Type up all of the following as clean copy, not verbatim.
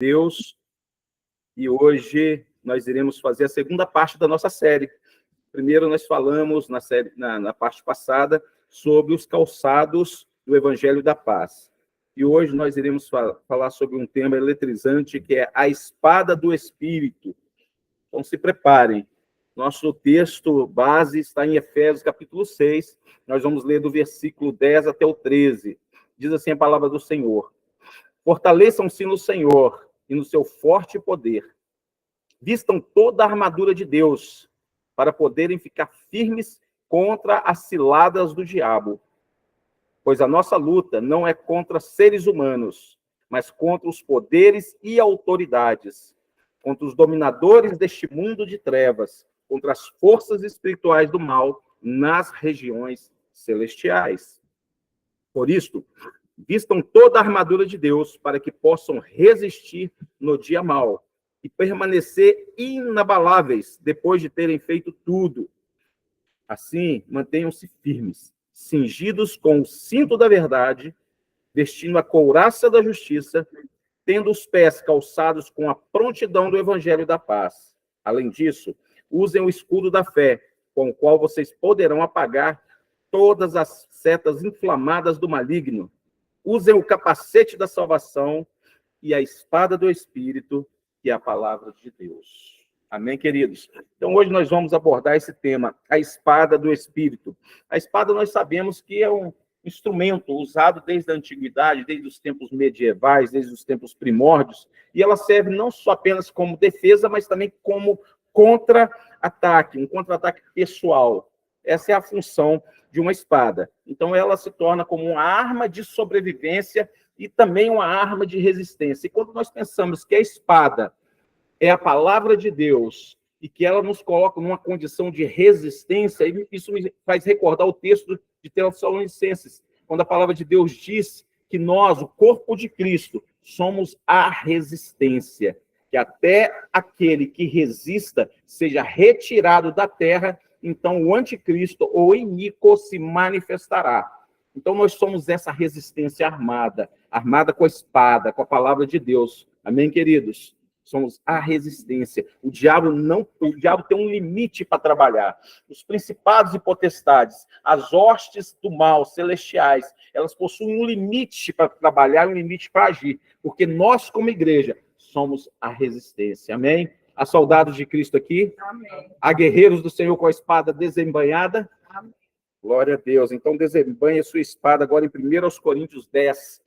Deus, e hoje nós iremos fazer a segunda parte da nossa série. Primeiro nós falamos na parte passada sobre os calçados do Evangelho da Paz. E hoje nós iremos falar sobre um tema eletrizante que é a espada do Espírito. Então se preparem. Nosso texto base está em Efésios capítulo 6. Nós vamos ler do versículo 10 até o 13. Diz assim a palavra do Senhor: Fortaleçam-se no Senhor e no seu forte poder. Vistam toda a armadura de Deus, para poderem ficar firmes contra as ciladas do diabo. Pois a nossa luta não é contra seres humanos, mas contra os poderes e autoridades, contra os dominadores deste mundo de trevas, contra as forças espirituais do mal nas regiões celestiais. Por isso, vistam toda a armadura de Deus para que possam resistir no dia mau e permanecer inabaláveis depois de terem feito tudo. Assim, mantenham-se firmes, cingidos com o cinto da verdade, vestindo a couraça da justiça, tendo os pés calçados com a prontidão do evangelho da paz. Além disso, usem o escudo da fé, com o qual vocês poderão apagar todas as setas inflamadas do maligno. Usem o capacete da salvação e a espada do Espírito, que é a palavra de Deus. Amém, queridos? Então, hoje nós vamos abordar esse tema, a espada do Espírito. A espada, nós sabemos que é um instrumento usado desde a antiguidade, desde os tempos medievais, desde os tempos primórdios, e ela serve não só apenas como defesa, mas também como contra-ataque, um contra-ataque pessoal. Essa é a função de uma espada. Então, ela se torna como uma arma de sobrevivência e também uma arma de resistência. E quando nós pensamos que a espada é a palavra de Deus e que ela nos coloca numa condição de resistência, isso me faz recordar o texto de Tessalonicenses, quando a palavra de Deus diz que nós, o corpo de Cristo, somos a resistência, que até aquele que resista seja retirado da terra, então o anticristo ou iníquo se manifestará. Então nós somos essa resistência armada com a espada, com a palavra de Deus. Amém, queridos? Somos a resistência. O diabo tem um limite para trabalhar. Os principados e potestades, as hostes do mal celestiais, elas possuem um limite para trabalhar e um limite para agir, porque nós, como igreja, somos a resistência. Amém? Há soldados de Cristo aqui? Amém. Há guerreiros do Senhor com a espada desembainhada? Amém. Glória a Deus. Então, desembanhe a sua espada agora em 1 Coríntios 10.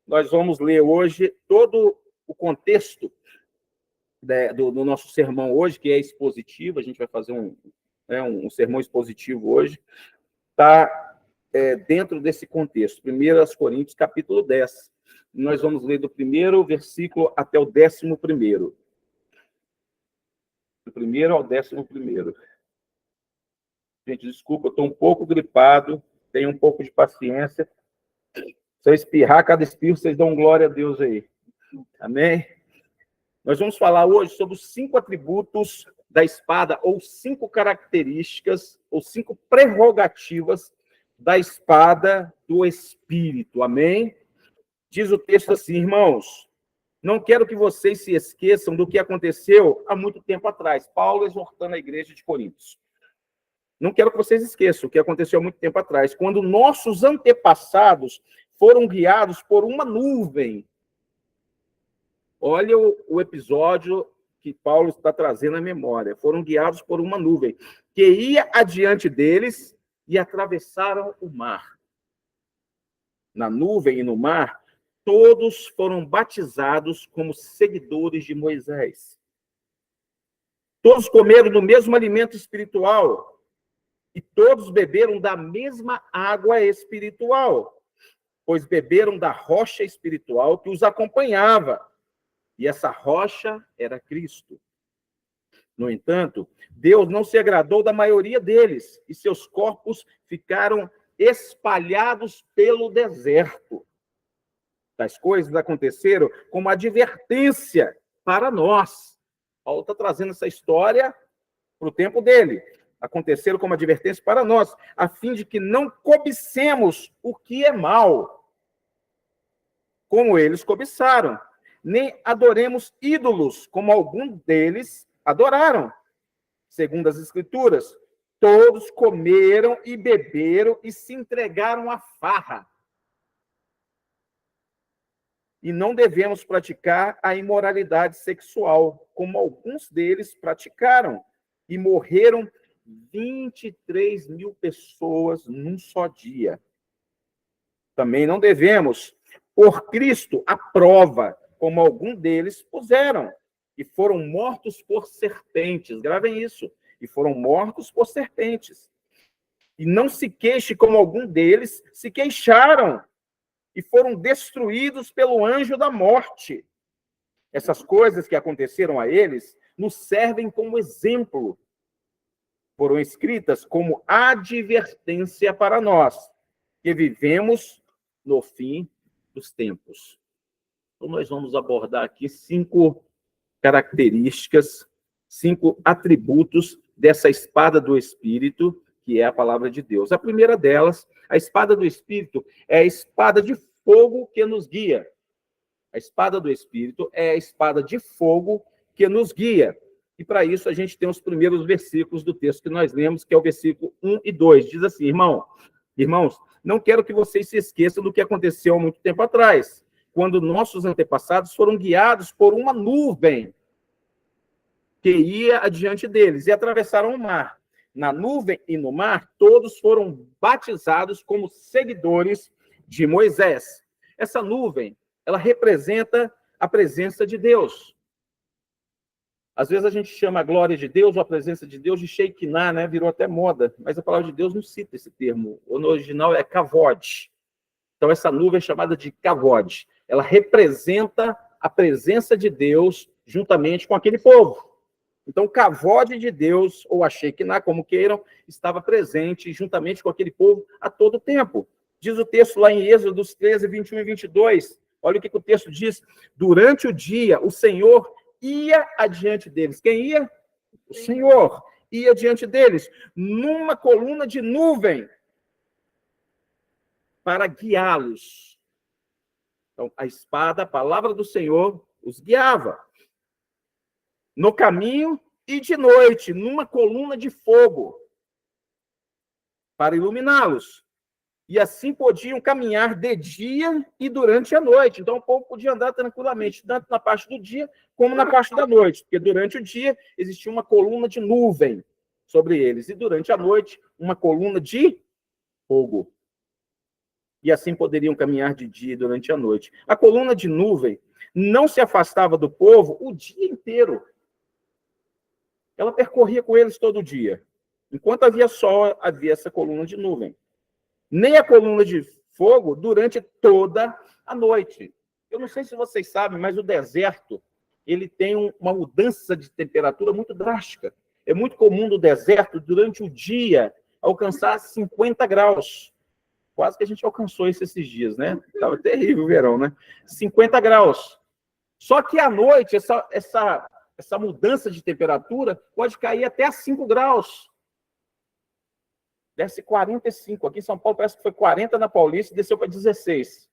Nós vamos ler hoje todo o contexto do nosso sermão hoje, que é expositivo. A gente vai fazer um sermão expositivo hoje. Está dentro desse contexto. 1 Coríntios, capítulo 10. Nós vamos ler do primeiro versículo até o 11º. Do primeiro ao 11º. Gente, desculpa, eu estou um pouco gripado, tenho um pouco de paciência. Se eu espirrar, cada espirro, vocês dão glória a Deus aí. Amém? Nós vamos falar hoje sobre os 5 atributos da espada, ou 5 características, ou 5 prerrogativas da espada do Espírito. Amém? Diz o texto assim, irmãos: não quero que vocês se esqueçam do que aconteceu há muito tempo atrás. Paulo exortando a igreja de Corinto. Não quero que vocês esqueçam o que aconteceu há muito tempo atrás, quando nossos antepassados foram guiados por uma nuvem. Olha o episódio que Paulo está trazendo à memória. Foram guiados por uma nuvem que ia adiante deles e atravessaram o mar. Na nuvem e no mar, todos foram batizados como seguidores de Moisés. Todos comeram do mesmo alimento espiritual e todos beberam da mesma água espiritual, pois beberam da rocha espiritual que os acompanhava. E essa rocha era Cristo. No entanto, Deus não se agradou da maioria deles, e seus corpos ficaram espalhados pelo deserto. Tais coisas aconteceram como advertência para nós. Paulo está trazendo essa história para o tempo dele. Aconteceram como advertência para nós, a fim de que não cobicemos o que é mal, como eles cobiçaram. nem adoremos ídolos, como alguns deles adoraram. Segundo as Escrituras, todos comeram e beberam e se entregaram à farra. E não devemos praticar a imoralidade sexual, como alguns deles praticaram, e morreram 23 mil pessoas num só dia. Também não devemos pôr Cristo à prova, como alguns deles puseram, e foram mortos por serpentes. Gravem isso. E foram mortos por serpentes. E não se queixe como alguns deles se queixaram, e foram destruídos pelo anjo da morte. Essas coisas que aconteceram a eles nos servem como exemplo. Foram escritas como advertência para nós, que vivemos no fim dos tempos. Então, nós vamos abordar aqui 5 características, 5 atributos dessa espada do Espírito, que é a palavra de Deus. A primeira delas, a espada do Espírito, é a espada de fogo que nos guia. A espada do Espírito é a espada de fogo que nos guia. E para isso a gente tem os primeiros versículos do texto que nós lemos, que é o versículo 1 e 2. Diz assim, irmãos, não quero que vocês se esqueçam do que aconteceu há muito tempo atrás, quando nossos antepassados foram guiados por uma nuvem que ia adiante deles e atravessaram o mar. Na nuvem e no mar, todos foram batizados como seguidores de Moisés. Essa nuvem, ela representa a presença de Deus. Às vezes a gente chama a glória de Deus ou a presença de Deus de Shekinah, né? Virou até moda, mas a palavra de Deus não cita esse termo. O original é kavod. Então essa nuvem é chamada de kavod. Ela representa a presença de Deus juntamente com aquele povo. Então, o kavod de Deus, ou a Shekinah, como queiram, estava presente juntamente com aquele povo a todo tempo. Diz o texto lá em Êxodo 13, 21 e 22. Olha o que o texto diz. Durante o dia, o Senhor ia adiante deles. Quem ia? O Senhor ia adiante deles, numa coluna de nuvem, para guiá-los. Então, a espada, a palavra do Senhor, os guiava. No caminho e de noite, numa coluna de fogo, para iluminá-los. E assim podiam caminhar de dia e durante a noite. Então, o povo podia andar tranquilamente, tanto na parte do dia como na parte da noite, porque durante o dia existia uma coluna de nuvem sobre eles, e durante a noite, uma coluna de fogo. E assim poderiam caminhar de dia e durante a noite. A coluna de nuvem não se afastava do povo o dia inteiro. Ela percorria com eles todo dia. Enquanto havia sol, havia essa coluna de nuvem. Nem a coluna de fogo durante toda a noite. Eu não sei se vocês sabem, mas o deserto, ele tem uma mudança de temperatura muito drástica. É muito comum no deserto, durante o dia, alcançar 50 graus. Quase que a gente alcançou isso esses dias, né? Estava terrível o verão, né? 50 graus. Só que à noite, essa mudança de temperatura pode cair até a 5 graus. Desce 45. Aqui em São Paulo parece que foi 40 na Paulista e desceu para 16.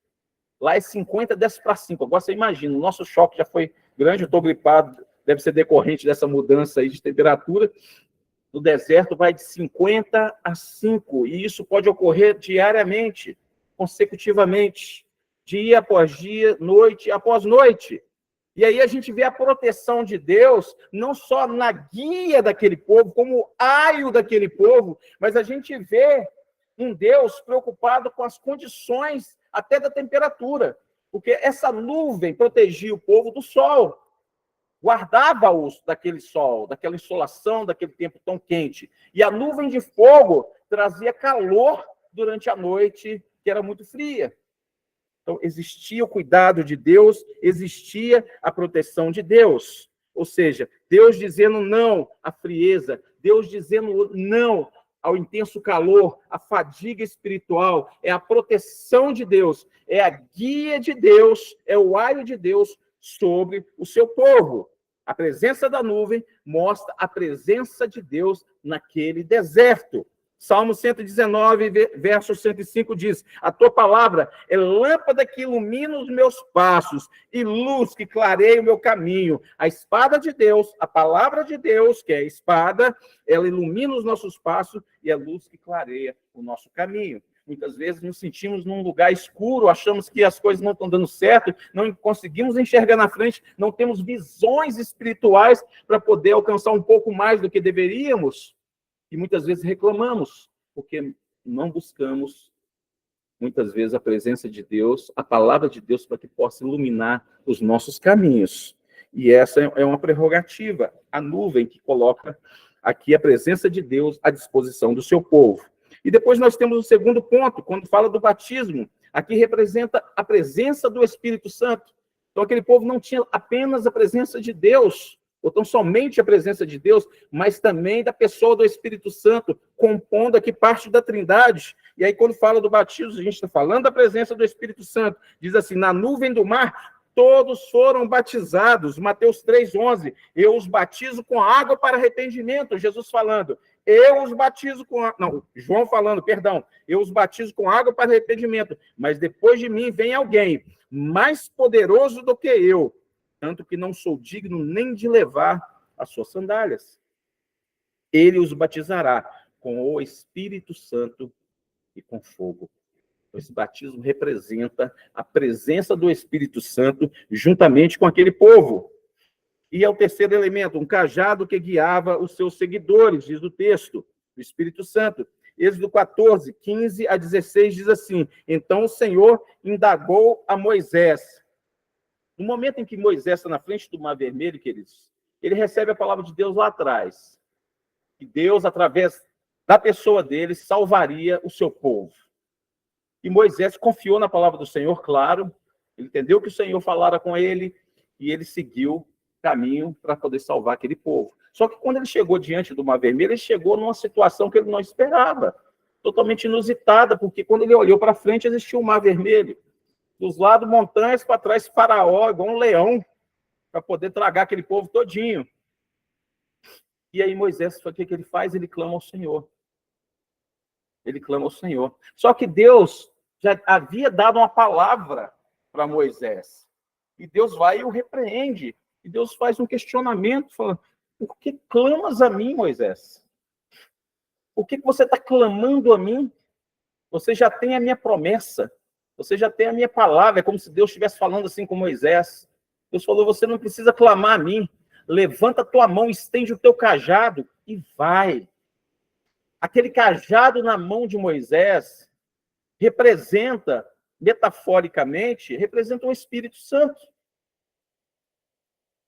Lá é 50, desce para 5. Agora você imagina, o nosso choque já foi grande, eu estou gripado, deve ser decorrente dessa mudança aí de temperatura. No deserto vai de 50 a 5, e isso pode ocorrer diariamente, consecutivamente, dia após dia, noite após noite. E aí a gente vê a proteção de Deus, não só na guia daquele povo, como aio daquele povo, mas a gente vê um Deus preocupado com as condições até da temperatura, porque essa nuvem protegia o povo do sol, guardava-os daquele sol, daquela insolação, daquele tempo tão quente. E a nuvem de fogo trazia calor durante a noite, que era muito fria. Então, existia o cuidado de Deus, existia a proteção de Deus. Ou seja, Deus dizendo não à frieza, Deus dizendo não ao intenso calor, à fadiga espiritual. É a proteção de Deus, é a guia de Deus, é o aio de Deus sobre o seu povo. A presença da nuvem mostra a presença de Deus naquele deserto. Salmo 119, verso 105 diz: a tua palavra é lâmpada que ilumina os meus passos e luz que clareia o meu caminho. A espada de Deus, a palavra de Deus, que é a espada, ela ilumina os nossos passos e é luz que clareia o nosso caminho. Muitas vezes nos sentimos num lugar escuro, achamos que as coisas não estão dando certo, não conseguimos enxergar na frente, não temos visões espirituais para poder alcançar um pouco mais do que deveríamos. E muitas vezes reclamamos, porque não buscamos, muitas vezes, a presença de Deus, a palavra de Deus, para que possa iluminar os nossos caminhos. E essa é uma prerrogativa, a nuvem que coloca aqui a presença de Deus à disposição do seu povo. E depois nós temos o segundo ponto, quando fala do batismo. Aqui representa a presença do Espírito Santo. Então, aquele povo não tinha apenas a presença de Deus, ou tão somente a presença de Deus, mas também da pessoa do Espírito Santo, compondo aqui parte da Trindade. E aí, quando fala do batismo, a gente está falando da presença do Espírito Santo. Diz assim, na nuvem do mar, todos foram batizados. Mateus 3,11, eu os batizo com água para arrependimento. Jesus falando, eu os batizo com... João falando, perdão, eu os batizo com água para arrependimento, mas depois de mim vem alguém mais poderoso do que eu, tanto que não sou digno nem de levar as suas sandálias. Ele os batizará com o Espírito Santo e com fogo. Esse batismo representa a presença do Espírito Santo juntamente com aquele povo. E é o terceiro elemento, um cajado que guiava os seus seguidores, diz o texto, o Espírito Santo. Êxodo 14, 15 a 16 diz assim, então o Senhor indagou a Moisés. No momento em que Moisés está na frente do Mar Vermelho, queridos, ele recebe a palavra de Deus lá atrás. Que Deus, através da pessoa dele, salvaria o seu povo. E Moisés confiou na palavra do Senhor, claro, ele entendeu que o Senhor falara com ele, e ele seguiu o caminho para poder salvar aquele povo. Só que quando ele chegou diante do Mar Vermelho, ele chegou numa situação que ele não esperava, totalmente inusitada, porque quando ele olhou para frente, existia um Mar Vermelho. Dos lados, montanhas, para trás, Faraó, igual um leão, para poder tragar aquele povo todinho. E aí Moisés, o que ele faz? Ele clama ao Senhor. Ele clama ao Senhor. Só que Deus já havia dado uma palavra para Moisés. E Deus vai e o repreende. E Deus faz um questionamento, falando, por que clamas a mim, Moisés? Por que você está clamando a mim? Você já tem a minha promessa. Você já tem a minha palavra. É como se Deus estivesse falando assim com Moisés. Deus falou, você não precisa clamar a mim. Levanta a tua mão, estende o teu cajado e vai. Aquele cajado na mão de Moisés representa, metaforicamente, representa o Espírito Santo.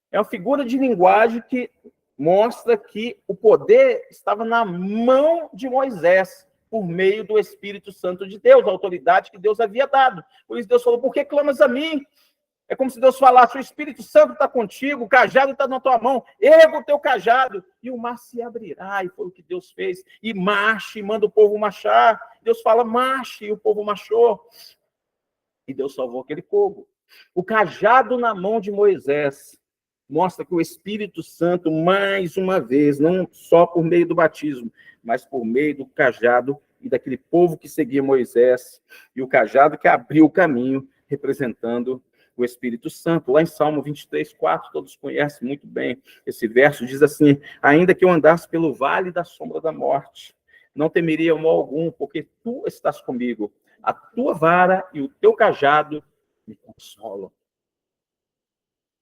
É uma figura de linguagem que mostra que o poder estava na mão de Moisés, por meio do Espírito Santo de Deus, a autoridade que Deus havia dado. Por isso Deus falou, por que clamas a mim? É como se Deus falasse, o Espírito Santo está contigo, o cajado está na tua mão, erga o teu cajado, e o mar se abrirá, e foi o que Deus fez. E marche, manda o povo marchar. Deus fala, marche, e o povo marchou. E Deus salvou aquele povo. O cajado na mão de Moisés mostra que o Espírito Santo, mais uma vez, não só por meio do batismo, mas por meio do cajado e daquele povo que seguia Moisés, e o cajado que abriu o caminho, representando o Espírito Santo. Lá em Salmo 23, 4, todos conhecem muito bem esse verso, diz assim, ainda que eu andasse pelo vale da sombra da morte, não temeria mal algum, porque tu estás comigo, a tua vara e o teu cajado me consolam.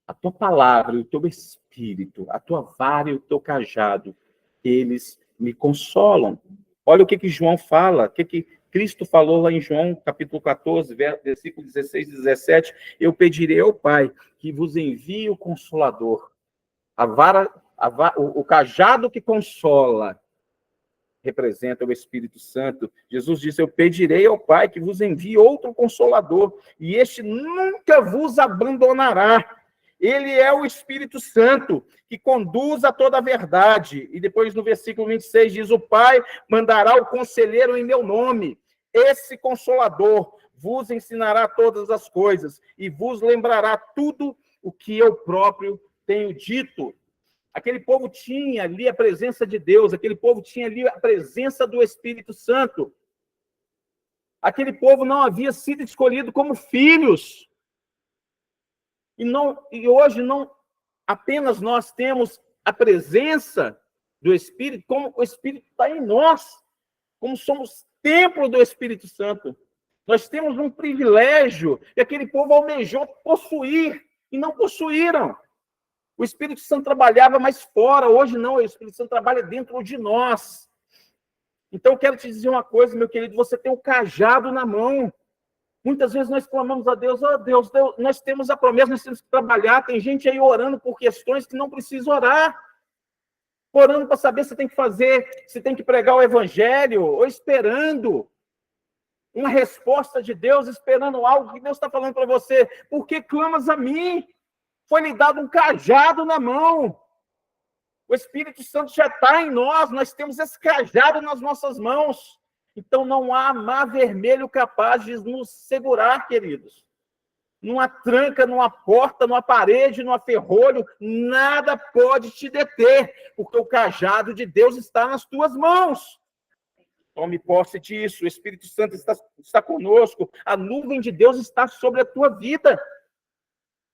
A tua palavra e o teu espírito, a tua vara e o teu cajado, eles me consolam. Olha o que João fala, o que Cristo falou lá em João, capítulo 14, versículo 16 e 17, eu pedirei ao Pai que vos envie o Consolador. O cajado que consola representa o Espírito Santo. Jesus disse, eu pedirei ao Pai que vos envie outro Consolador, e este nunca vos abandonará. Ele é o Espírito Santo, que conduz a toda a verdade. E depois no versículo 26 diz, o Pai mandará o Conselheiro em meu nome. Esse Consolador vos ensinará todas as coisas e vos lembrará tudo o que eu próprio tenho dito. Aquele povo tinha ali a presença de Deus, aquele povo tinha ali a presença do Espírito Santo. Aquele povo não havia sido escolhido como filhos. E hoje não apenas nós temos a presença do Espírito, como o Espírito está em nós, como somos templo do Espírito Santo. Nós temos um privilégio que aquele povo almejou possuir e não possuíram. O Espírito Santo trabalhava mais fora, hoje não, o Espírito Santo trabalha dentro de nós. Então, eu quero te dizer uma coisa, meu querido, você tem o cajado na mão. Muitas vezes nós clamamos a Deus, oh Deus, nós temos a promessa, nós temos que trabalhar. Tem gente aí orando por questões que não precisa orar. Orando para saber se tem que fazer, se tem que pregar o evangelho, ou esperando uma resposta de Deus, esperando algo que Deus está falando para você. Por que clamas a mim? Foi-lhe dado um cajado na mão. O Espírito Santo já está em nós temos esse cajado nas nossas mãos. Então não há mar vermelho capaz de nos segurar, queridos. Numa tranca, numa porta, numa parede, numa ferrolho, nada pode te deter, porque o cajado de Deus está nas tuas mãos. Tome posse disso, o Espírito Santo está conosco, a nuvem de Deus está sobre a tua vida.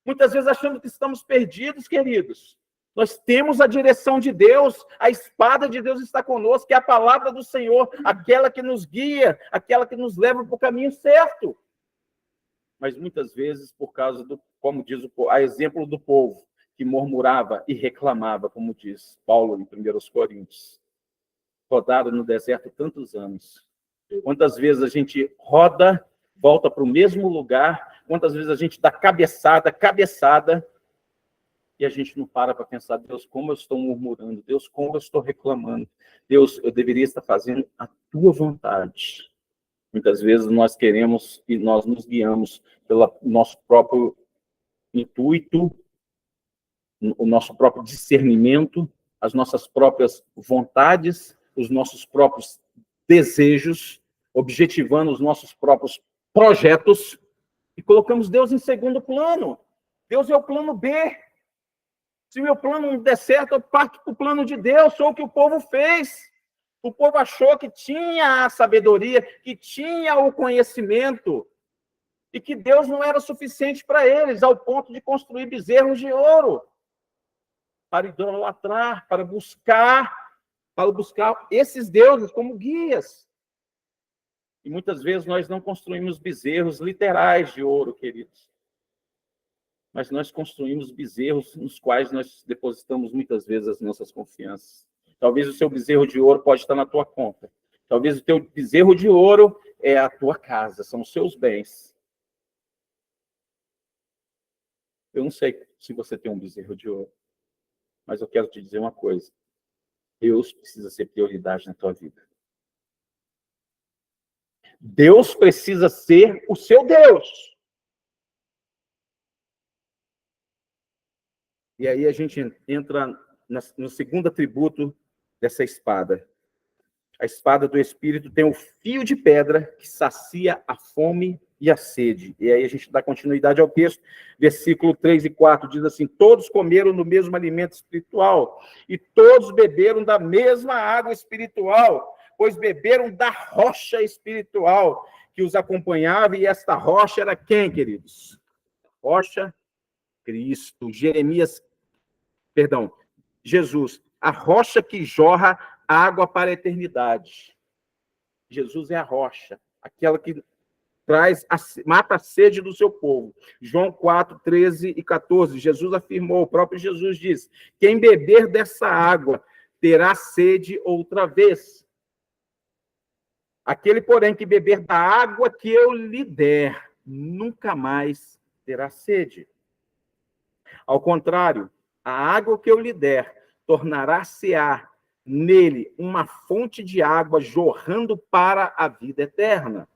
Muitas vezes achando que estamos perdidos, queridos. Nós temos a direção de Deus, a espada de Deus está conosco, que é a palavra do Senhor, aquela que nos guia, aquela que nos leva para o caminho certo. Mas muitas vezes, por causa do, como diz a exemplo do povo, que murmurava e reclamava, como diz Paulo em 1 Coríntios, rodado no deserto tantos anos. Quantas vezes a gente roda, volta para o mesmo lugar, quantas vezes a gente dá cabeçada, e a gente não para pensar, Deus, como eu estou murmurando, Deus, como eu estou reclamando, Deus, eu deveria estar fazendo a tua vontade. Muitas vezes nós queremos e nós nos guiamos pelo nosso próprio intuito, o nosso próprio discernimento, as nossas próprias vontades, os nossos próprios desejos, objetivando os nossos próprios projetos, e colocamos Deus em segundo plano. Deus é o plano B. Se o meu plano não der certo, eu parto para o plano de Deus, sou o que o povo fez. O povo achou que tinha a sabedoria, que tinha o conhecimento, e que Deus não era suficiente para eles, ao ponto de construir bezerros de ouro, para idolatrar, para buscar esses deuses como guias. E muitas vezes nós não construímos bezerros literais de ouro, queridos. Mas nós construímos bezerros nos quais nós depositamos muitas vezes as nossas confianças. Talvez o seu bezerro de ouro pode estar na tua conta. Talvez o teu bezerro de ouro é a tua casa, são os seus bens. Eu não sei se você tem um bezerro de ouro, mas eu quero te dizer uma coisa. Deus precisa ser prioridade na tua vida. Deus precisa ser o seu Deus. E aí a gente entra no segundo atributo dessa espada. A espada do Espírito tem o fio de pedra que sacia a fome e a sede. E aí a gente dá continuidade ao texto. Versículo 3 e 4 diz assim: todos comeram do mesmo alimento espiritual e todos beberam da mesma água espiritual, pois beberam da rocha espiritual que os acompanhava. E esta rocha era quem, queridos? Rocha Cristo. Jesus, a rocha que jorra água para a eternidade. Jesus é a rocha, aquela que mata a sede do seu povo. João 4, 13 e 14, Jesus afirmou, o próprio Jesus diz, quem beber dessa água terá sede outra vez. Aquele, porém, que beber da água que eu lhe der, nunca mais terá sede. Ao contrário, a água que eu lhe der tornará-se-á nele uma fonte de água jorrando para a vida eterna.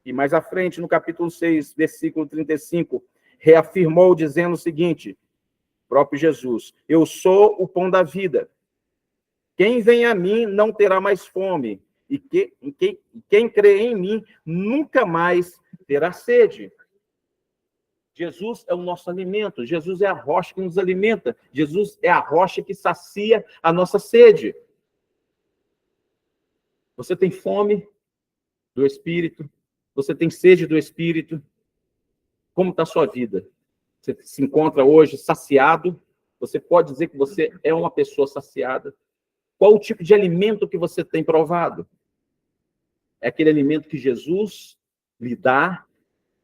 E mais à frente, no capítulo 6, versículo 35, reafirmou dizendo o seguinte, próprio Jesus, eu sou o pão da vida. Quem vem a mim não terá mais fome, e quem crê em mim nunca mais terá sede. Jesus é o nosso alimento. Jesus é a rocha que nos alimenta. Jesus é a rocha que sacia a nossa sede. Você tem fome do Espírito? Você tem sede do Espírito? Como está a sua vida? Você se encontra hoje saciado? Você pode dizer que você é uma pessoa saciada? Qual o tipo de alimento que você tem provado? É aquele alimento que Jesus lhe dá?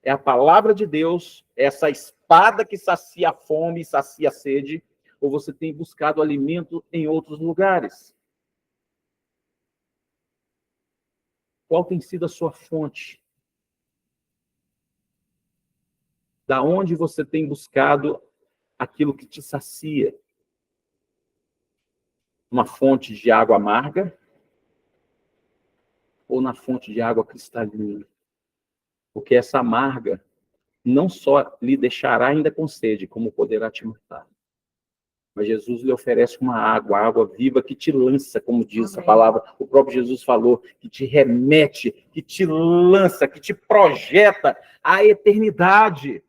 É a palavra de Deus, essa espada que sacia a fome e sacia a sede, ou você tem buscado alimento em outros lugares? Qual tem sido a sua fonte? Da onde você tem buscado aquilo que te sacia? Uma fonte de água amarga ou na fonte de água cristalina? Porque essa amarga não só lhe deixará ainda com sede, como poderá te matar. Mas Jesus lhe oferece uma água viva que te lança, como diz a palavra. O próprio Jesus falou, que te remete, que te lança, que te projeta à eternidade.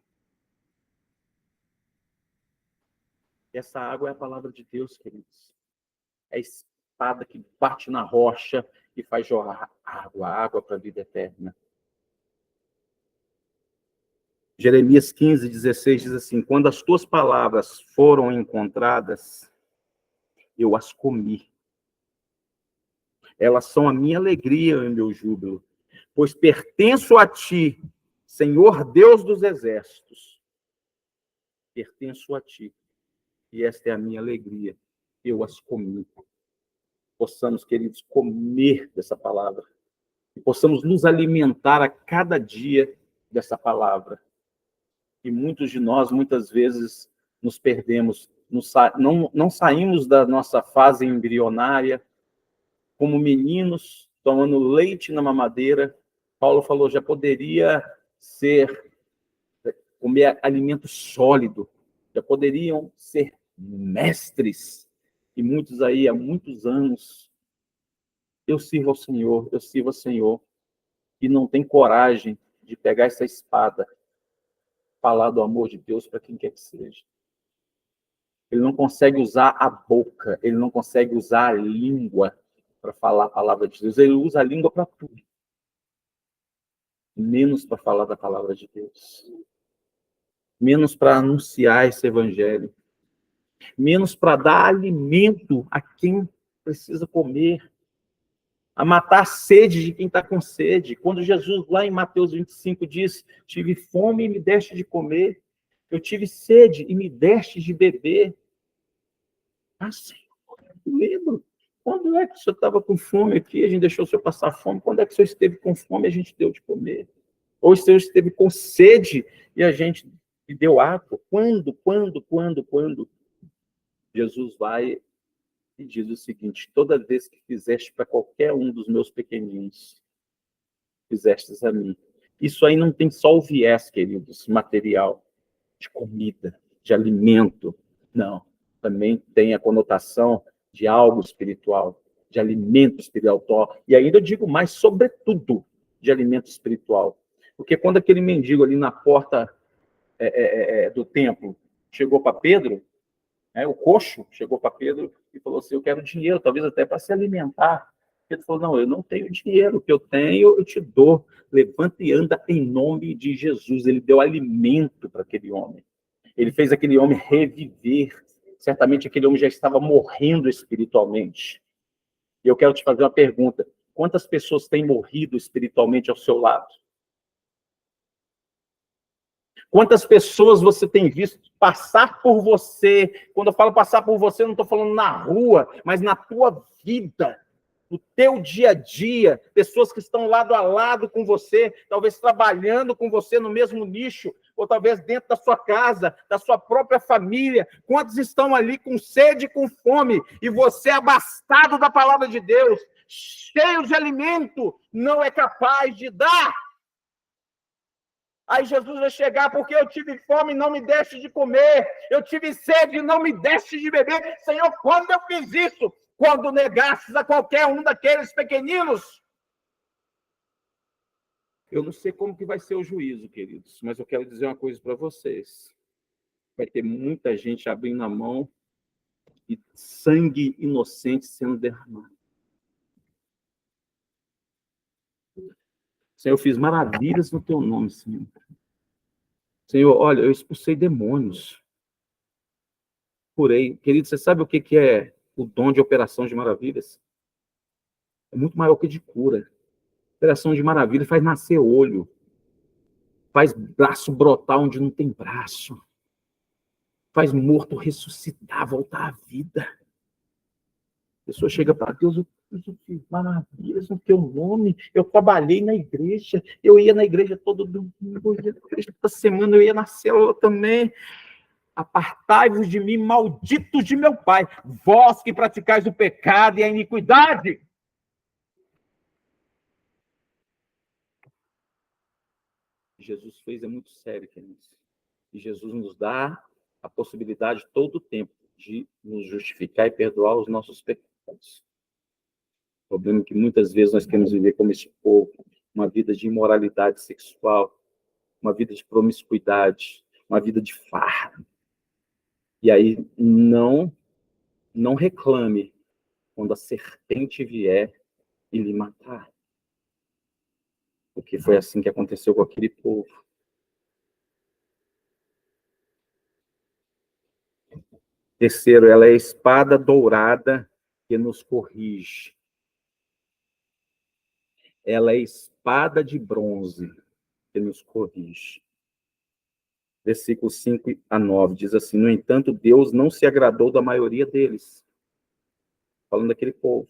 Essa água é a palavra de Deus, queridos. É a espada que bate na rocha e faz jorrar água para a vida eterna. Jeremias 15:16 diz assim: quando as tuas palavras foram encontradas, eu as comi. Elas são a minha alegria e o meu júbilo, pois pertenço a ti, Senhor Deus dos exércitos. Pertenço a ti, e esta é a minha alegria. Eu as comi. Possamos, queridos, comer dessa palavra, e possamos nos alimentar a cada dia dessa palavra. E muitos de nós, muitas vezes, nos perdemos, não saímos da nossa fase embrionária, como meninos, tomando leite na mamadeira. Paulo falou, já poderia comer alimento sólido, já poderiam ser mestres. E muitos aí, há muitos anos, eu sirvo ao Senhor, e não tem coragem de pegar essa espada, falar do amor de Deus para quem quer que seja. Ele não consegue usar a boca, ele não consegue usar a língua para falar a palavra de Deus. Ele usa a língua para tudo, menos para falar da palavra de Deus, menos para anunciar esse evangelho, menos para dar alimento a quem precisa comer, a matar a sede de quem está com sede. Quando Jesus, lá em Mateus 25, diz, tive fome e me deste de comer, eu tive sede e me deste de beber. Ah, Senhor, eu lembro. Quando é que o senhor estava com fome aqui, a gente deixou o senhor passar fome? Quando é que o senhor esteve com fome e a gente deu de comer? Ou o senhor esteve com sede e a gente lhe deu água? Quando? Jesus vai e diz o seguinte, toda vez que fizeste para qualquer um dos meus pequeninos, fizestes a mim. Isso aí não tem só o viés, queridos, material, de comida, de alimento. Não, também tem a conotação de algo espiritual, de alimento espiritual. E ainda eu digo mais, sobretudo, de alimento espiritual. Porque quando aquele mendigo ali na porta do templo chegou para Pedro, o coxo chegou para Pedro e falou assim, eu quero dinheiro, talvez até para se alimentar. Pedro falou, não, eu não tenho dinheiro, o que eu tenho eu te dou. Levanta e anda em nome de Jesus. Ele deu alimento para aquele homem. Ele fez aquele homem reviver. Certamente aquele homem já estava morrendo espiritualmente. E eu quero te fazer uma pergunta. Quantas pessoas têm morrido espiritualmente ao seu lado? Quantas pessoas você tem visto passar por você? Quando eu falo passar por você, eu não estou falando na rua, mas na tua vida, no teu dia a dia. Pessoas que estão lado a lado com você, talvez trabalhando com você no mesmo nicho, ou talvez dentro da sua casa, da sua própria família. Quantos estão ali com sede e com fome, e você, abastado da palavra de Deus, cheio de alimento, não é capaz de dar? Aí Jesus vai chegar, porque eu tive fome e não me deste de comer, eu tive sede e não me deste de beber. Senhor, quando eu fiz isso? Quando negastes a qualquer um daqueles pequeninos. Eu não sei como que vai ser o juízo, queridos, mas eu quero dizer uma coisa para vocês. Vai ter muita gente abrindo a mão e sangue inocente sendo derramado. Senhor, eu fiz maravilhas no teu nome, Senhor. Senhor, olha, eu expulsei demônios. Curei. Querido, você sabe o que é o dom de operação de maravilhas? É muito maior que de cura. Operação de maravilhas faz nascer olho. Faz braço brotar onde não tem braço. Faz morto ressuscitar, voltar à vida. A pessoa chega para Deus, eu fiz maravilhas no teu nome. Eu trabalhei na igreja. Eu ia na igreja todo domingo. Eu ia na igreja toda semana. Eu ia na célula também. Apartai-vos de mim, malditos de meu Pai, vós que praticais o pecado e a iniquidade. Jesus fez é muito sério, queridos. E Jesus nos dá a possibilidade todo o tempo de nos justificar e perdoar os nossos pecados. O problema é que muitas vezes nós queremos viver como esse povo, uma vida de imoralidade sexual, uma vida de promiscuidade, uma vida de farra. E aí não reclame quando a serpente vier e lhe matar. Porque foi assim que aconteceu com aquele povo. Terceiro, ela é a espada dourada que nos corrige. Ela é a espada de bronze que nos corrige. Versículos 5 a 9 diz assim: no entanto, Deus não se agradou da maioria deles. Falando daquele povo.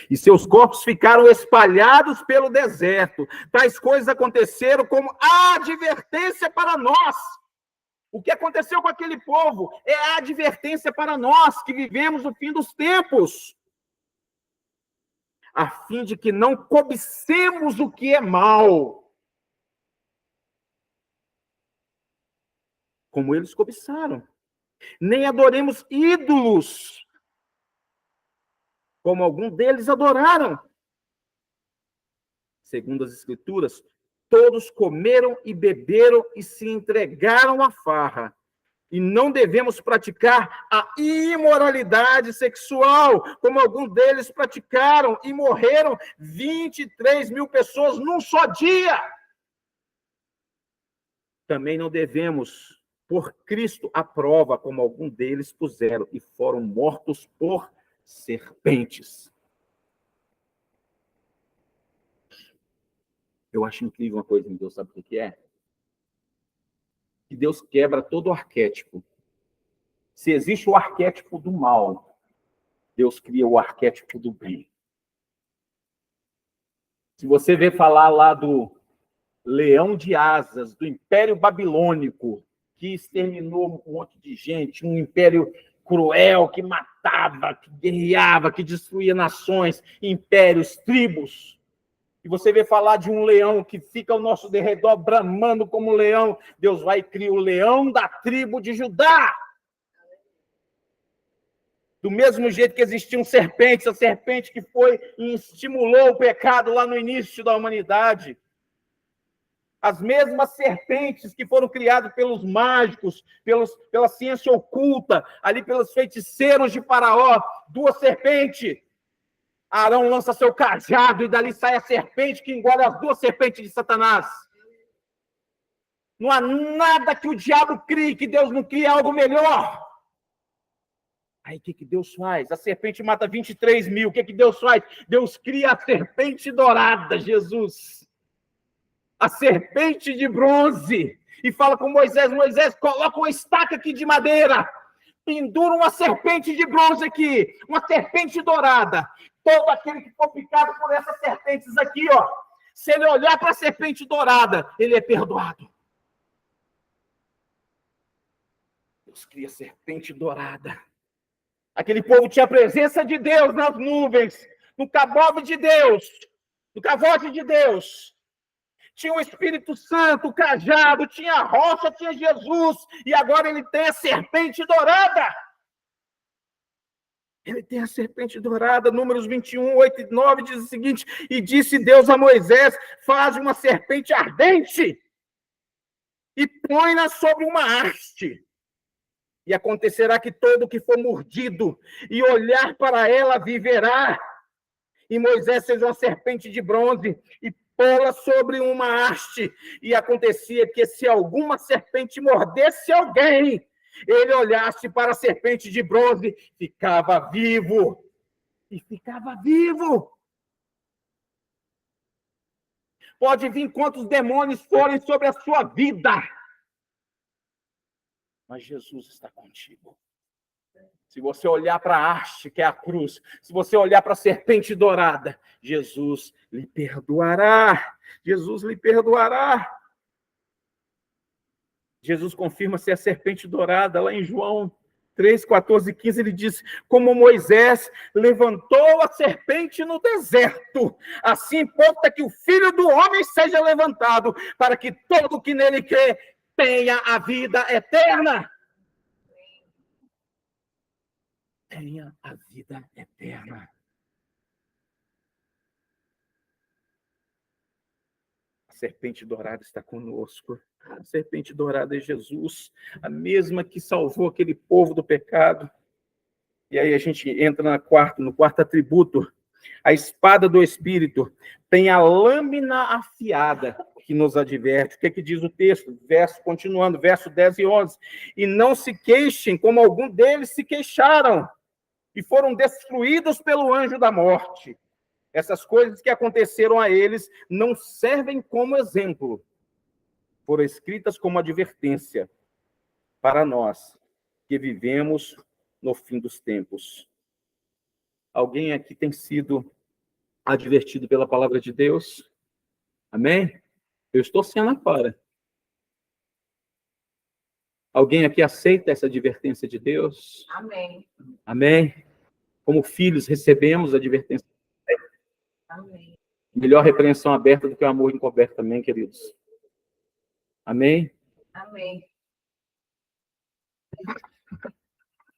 E seus corpos ficaram espalhados pelo deserto. Tais coisas aconteceram como advertência para nós. O que aconteceu com aquele povo é a advertência para nós que vivemos o fim dos tempos, a fim de que não cobicemos o que é mal, como eles cobiçaram, nem adoremos ídolos, como alguns deles adoraram. Segundo as Escrituras, todos comeram e beberam e se entregaram à farra. E não devemos praticar a imoralidade sexual, como alguns deles praticaram, e morreram 23 mil pessoas num só dia. Também não devemos pôr Cristo à prova, como alguns deles puseram, e foram mortos por serpentes. Eu acho incrível uma coisa em Deus, sabe o que é? Que Deus quebra todo o arquétipo. Se existe o arquétipo do mal, Deus cria o arquétipo do bem. Se você vê falar lá do leão de asas, do Império Babilônico, que exterminou um monte de gente, um império cruel, que matava, que guerreava, que destruía nações, impérios, tribos. E você vê falar de um leão que fica ao nosso derredor, bramando como um leão. Deus vai criar o leão da tribo de Judá. Do mesmo jeito que existiam serpentes, a serpente que foi e estimulou o pecado lá no início da humanidade. As mesmas serpentes que foram criadas pelos mágicos, pela ciência oculta, ali pelos feiticeiros de Faraó, duas serpentes. Arão lança seu cajado e dali sai a serpente que engole as duas serpentes de Satanás. Não há nada que o diabo crie, que Deus não crie algo melhor. Aí o que Deus faz? A serpente mata 23 mil. O que Deus faz? Deus cria a serpente dourada, Jesus. A serpente de bronze. E fala com Moisés: Moisés, coloca uma estaca aqui de madeira. Pendura uma serpente de bronze aqui. Uma serpente dourada. Todo aquele que for picado por essas serpentes aqui, ó. Se ele olhar para a serpente dourada, ele é perdoado. Deus cria a serpente dourada. Aquele povo tinha a presença de Deus nas nuvens, no cavote de Deus, no cavote de Deus. Tinha o Espírito Santo, o cajado, tinha a rocha, tinha Jesus, e agora ele tem a serpente dourada. Ele tem a serpente dourada. Números 21, 8 e 9 diz o seguinte: e disse Deus a Moisés: faz uma serpente ardente e põe-na sobre uma haste. E acontecerá que todo que for mordido e olhar para ela viverá. E Moisés fez uma serpente de bronze e pô-la sobre uma haste. E acontecia que se alguma serpente mordesse alguém, ele olhasse para a serpente de bronze, ficava vivo. E ficava vivo. Pode vir quantos demônios forem sobre a sua vida, mas Jesus está contigo. Se você olhar para a haste, que é a cruz, se você olhar para a serpente dourada, Jesus lhe perdoará. Jesus lhe perdoará. Jesus confirma ser a serpente dourada, lá em João 3, 14 e 15, ele diz: como Moisés levantou a serpente no deserto, assim importa que o Filho do Homem seja levantado, para que todo que nele crê tenha a vida eterna. Tenha a vida eterna. A serpente dourada está conosco. A serpente dourada é Jesus, a mesma que salvou aquele povo do pecado. E aí a gente entra no quarto atributo. A espada do Espírito tem a lâmina afiada que nos adverte. O que é que diz o texto? Continuando, verso 10 e 11. E não se queixem como algum deles se queixaram e foram destruídos pelo anjo da morte. Essas coisas que aconteceram a eles não servem como exemplo, foram escritas como advertência para nós que vivemos no fim dos tempos. Alguém aqui tem sido advertido pela palavra de Deus? Amém? Eu estou sendo agora. Alguém aqui aceita essa advertência de Deus? Amém. Amém? Como filhos, recebemos a advertência. Amém. Melhor repreensão aberta do que o amor encoberto também, queridos. Amém? Amém.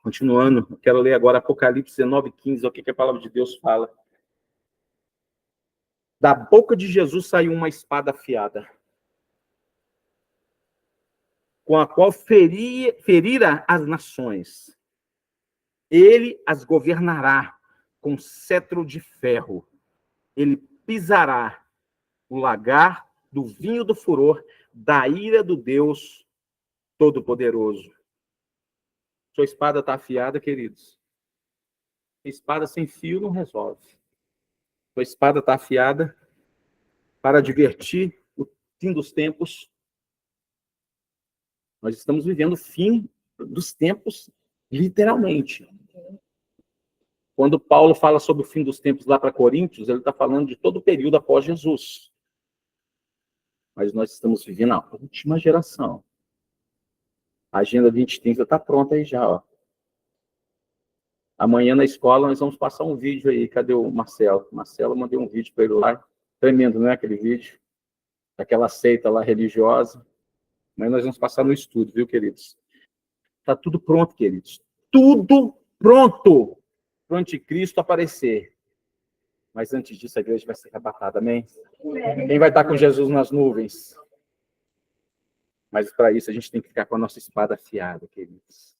Continuando, quero ler agora Apocalipse 19, 15, o que a palavra de Deus fala. Da boca de Jesus saiu uma espada afiada, com a qual ferira as nações. Ele as governará com cetro de ferro. Ele pisará o lagar do vinho do furor, da ira do Deus Todo-Poderoso. Sua espada está afiada, queridos? Espada sem fio não resolve. Sua espada está afiada para advertir o fim dos tempos. Nós estamos vivendo o fim dos tempos, literalmente. Quando Paulo fala sobre o fim dos tempos lá para Coríntios, ele está falando de todo o período após Jesus. Mas nós estamos vivendo a última geração. A Agenda 2030 está pronta aí já, ó. Amanhã na escola nós vamos passar um vídeo aí. Cadê o Marcelo? Marcelo, eu mandei um vídeo para ele lá. Tremendo, não é aquele vídeo? Daquela seita lá religiosa. Mas nós vamos passar no estudo, viu, queridos? Está tudo pronto, queridos. Tudo pronto para o anticristo aparecer. Mas antes disso, a igreja vai ser arrebatada, amém? Quem vai estar com Jesus nas nuvens? Mas para isso a gente tem que ficar com a nossa espada afiada, queridos.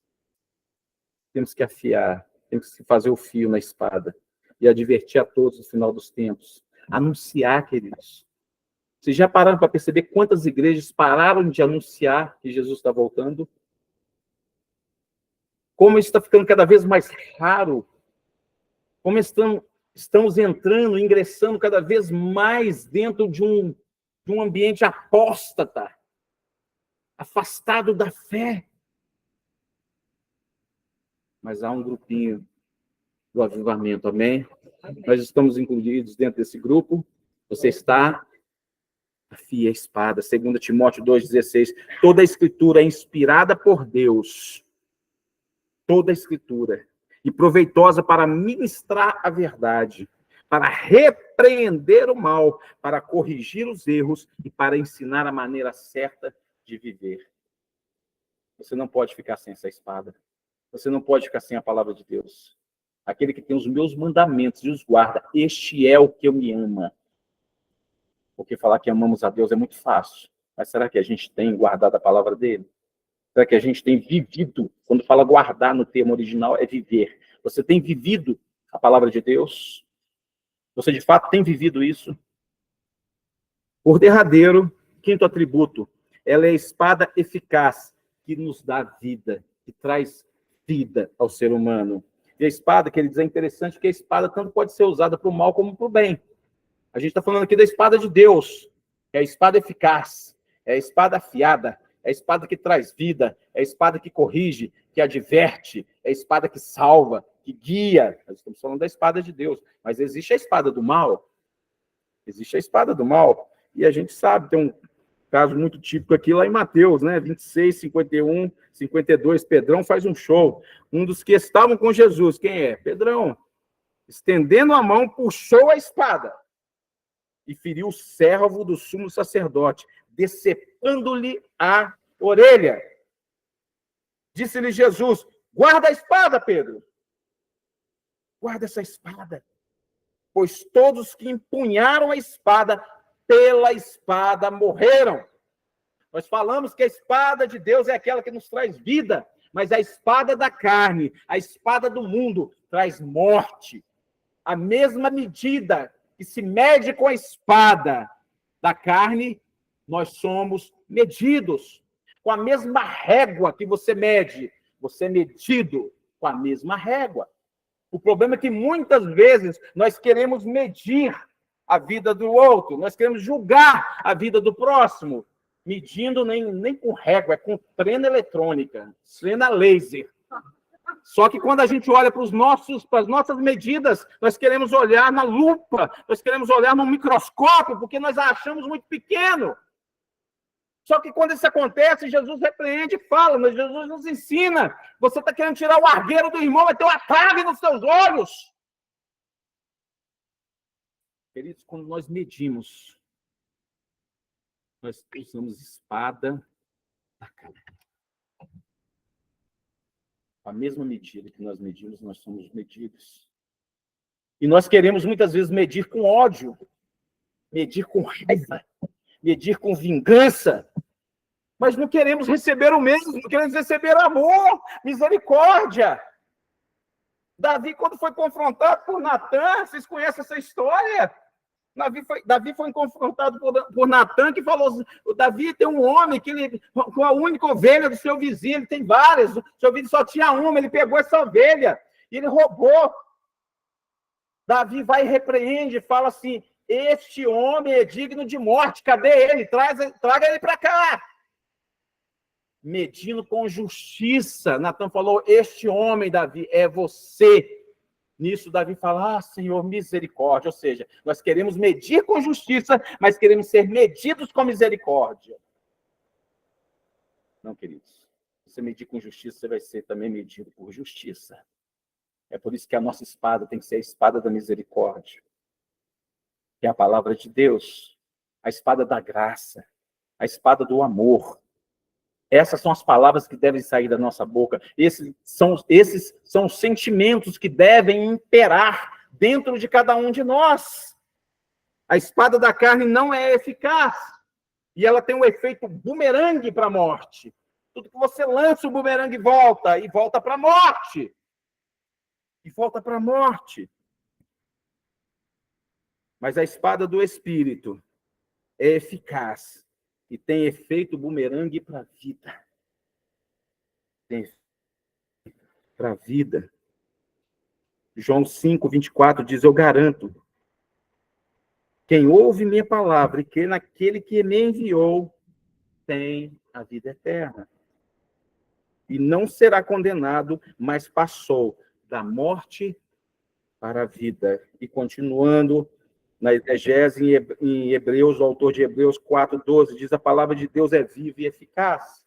Temos que afiar, temos que fazer o fio na espada e advertir a todos no final dos tempos. Anunciar, queridos. Vocês já pararam para perceber quantas igrejas pararam de anunciar que Jesus está voltando? Como isso está ficando cada vez mais raro? Como estamos entrando, ingressando cada vez mais dentro de um ambiente apóstata, afastado da fé. Mas há um grupinho do avivamento, amém? Nós estamos incluídos dentro desse grupo. Você está, afia a espada. 2 Timóteo 2,16. Toda a escritura é inspirada por Deus. Toda a escritura. E proveitosa para ministrar a verdade, para repreender o mal, para corrigir os erros e para ensinar a maneira certa de viver. Você não pode ficar sem essa espada. Você não pode ficar sem a palavra de Deus. aquele que tem os meus mandamentos e os guarda, este é o que eu me ama. Porque falar que amamos a Deus é muito fácil. Mas será que a gente tem guardado a palavra dele? Será que a gente tem vivido? Quando fala guardar no termo original, é viver. Você tem vivido a palavra de Deus? Você de fato tem vivido isso? Por derradeiro, quinto atributo, ela é a espada eficaz que nos dá vida, que traz vida ao ser humano. E a espada, que ele diz, é interessante que a espada tanto pode ser usada para o mal como para o bem. A gente está falando aqui da espada de Deus, é a espada eficaz, é a espada afiada, é a espada que traz vida, é a espada que corrige, que adverte, é a espada que salva, que guia. Nós estamos falando da espada de Deus, mas existe a espada do mal. Existe a espada do mal. E a gente sabe, tem um caso muito típico aqui lá em Mateus, né? 26, 51, 52, Pedrão faz um show. Um dos que estavam com Jesus, quem é? Pedrão. Estendendo a mão, puxou a espada e feriu o servo do sumo sacerdote, decepando-lhe a orelha. Disse-lhe Jesus, guarda a espada, Pedro. Guarda essa espada. Pois todos que empunharam a espada, pela espada morreram. Nós falamos que a espada de Deus é aquela que nos traz vida, mas a espada da carne, a espada do mundo, traz morte. A mesma medida que se mede com a espada da carne, nós somos medidos. Com a mesma régua que você mede, você é medido com a mesma régua. O problema é que muitas vezes nós queremos medir a vida do outro, nós queremos julgar a vida do próximo, medindo nem com régua, é com trena eletrônica, trena laser. Só que quando a gente olha para as nossas medidas, nós queremos olhar na lupa, nós queremos olhar no microscópio, porque nós a achamos muito pequeno. Só que quando isso acontece, Jesus repreende e fala, mas Jesus nos ensina, você está querendo tirar o argueiro do irmão, vai ter uma trave nos seus olhos. Queridos, quando nós medimos, nós usamos espada da carne. A mesma medida que nós medimos, nós somos medidos. E nós queremos muitas vezes medir com ódio, medir com raiva, medir com vingança, mas não queremos receber o mesmo, não queremos receber amor, misericórdia. Davi, quando foi confrontado por Natã, vocês conhecem essa história? Davi foi confrontado por Natã, que falou, o Davi tem um homem que ele, com a única ovelha do seu vizinho, ele tem várias, o seu vizinho só tinha uma, ele pegou essa ovelha, e ele roubou. Davi vai e repreende, fala assim, este homem é digno de morte, cadê ele? Traga ele para cá. Medindo com justiça, Natã falou, este homem, Davi, é você. Nisso, Davi fala, Senhor, misericórdia. Ou seja, nós queremos medir com justiça, mas queremos ser medidos com misericórdia. Não, queridos. Se você medir com justiça, você vai ser também medido por justiça. É por isso que a nossa espada tem que ser a espada da misericórdia. Que é a palavra de Deus. A espada da graça. A espada do amor. Essas são as palavras que devem sair da nossa boca. Esses são os sentimentos que devem imperar dentro de cada um de nós. A espada da carne não é eficaz. E ela tem um efeito bumerangue para a morte. Tudo que você lança, o bumerangue volta. E volta para a morte. E volta para a morte. Mas a espada do Espírito é eficaz. E tem efeito bumerangue para a vida. Tem para a vida. João 5, 24 diz, eu garanto, quem ouve minha palavra e crê naquele que me enviou, tem a vida eterna. E não será condenado, mas passou da morte para a vida. E continuando, na exegese em Hebreus, o autor de Hebreus 4:12 diz, a palavra de Deus é viva e eficaz.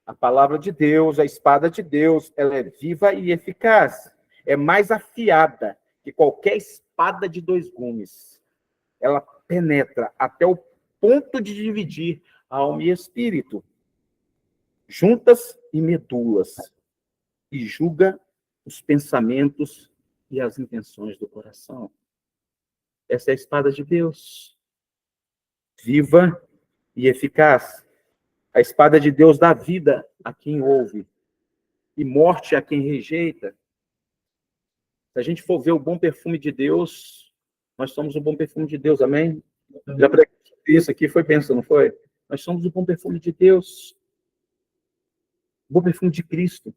A palavra de Deus, a espada de Deus, ela é viva e eficaz. É mais afiada que qualquer espada de 2 gumes. Ela penetra até o ponto de dividir alma e espírito, juntas e medulas, e julga os pensamentos e as intenções do coração. Essa é a espada de Deus, viva e eficaz. A espada de Deus dá vida a quem ouve e morte a quem rejeita. Se a gente for ver o bom perfume de Deus, nós somos o bom perfume de Deus, amém? Já preguei isso aqui, foi bênção, não foi? Nós somos o bom perfume de Deus. O bom perfume de Cristo.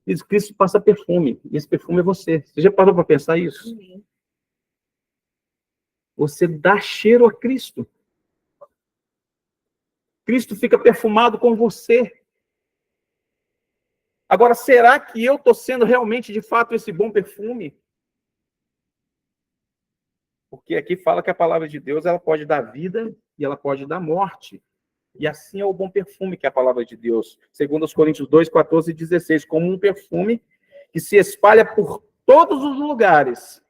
E Cristo passa perfume, e esse perfume é você. Você já parou para pensar isso? Amém. Você dá cheiro a Cristo. Cristo fica perfumado com você. Agora, será que eu estou sendo realmente, de fato, esse bom perfume? Porque aqui fala que a palavra de Deus ela pode dar vida e ela pode dar morte. E assim é o bom perfume que é a palavra de Deus. Segundo os Coríntios 2, 14 e 16, como um perfume que se espalha por todos os lugares.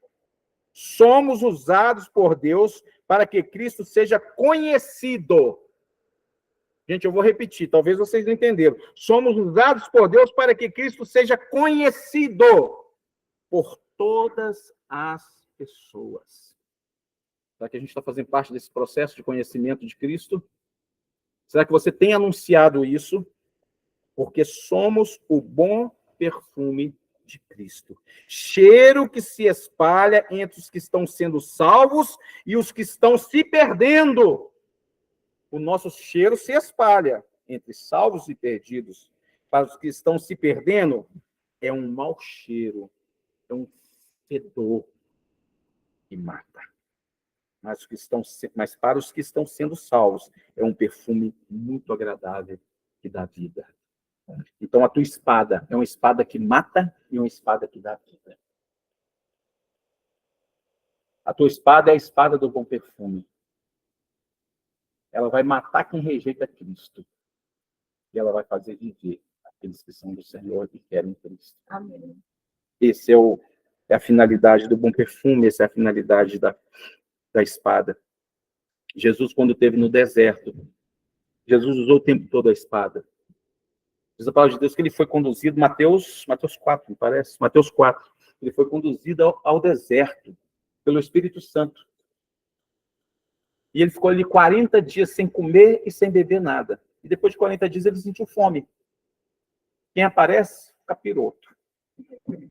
Somos usados por Deus para que Cristo seja conhecido. Gente, eu vou repetir, talvez vocês não entenderam. Somos usados por Deus para que Cristo seja conhecido por todas as pessoas. Será que a gente está fazendo parte desse processo de conhecimento de Cristo? Será que você tem anunciado isso? Porque somos o bom perfume de Cristo. Cheiro que se espalha entre os que estão sendo salvos e os que estão se perdendo. O nosso cheiro se espalha entre salvos e perdidos. Para os que estão se perdendo, é um mau cheiro, é um fedor que mata. Mas para os que estão sendo salvos, é um perfume muito agradável que dá vida. Então, a tua espada é uma espada que mata e uma espada que dá vida. A tua espada é a espada do bom perfume. Ela vai matar quem rejeita Cristo. E ela vai fazer viver aqueles que são do Senhor e querem Cristo. Amém. Esse é a finalidade do bom perfume, essa é a finalidade da espada. Jesus, quando esteve no deserto, Jesus usou o tempo todo a espada. Diz a palavra de Deus que ele foi conduzido, Mateus 4, me parece, Mateus 4. Ele foi conduzido ao deserto pelo Espírito Santo. E ele ficou ali 40 dias sem comer e sem beber nada. E depois de 40 dias ele sentiu fome. Quem aparece? O capiroto.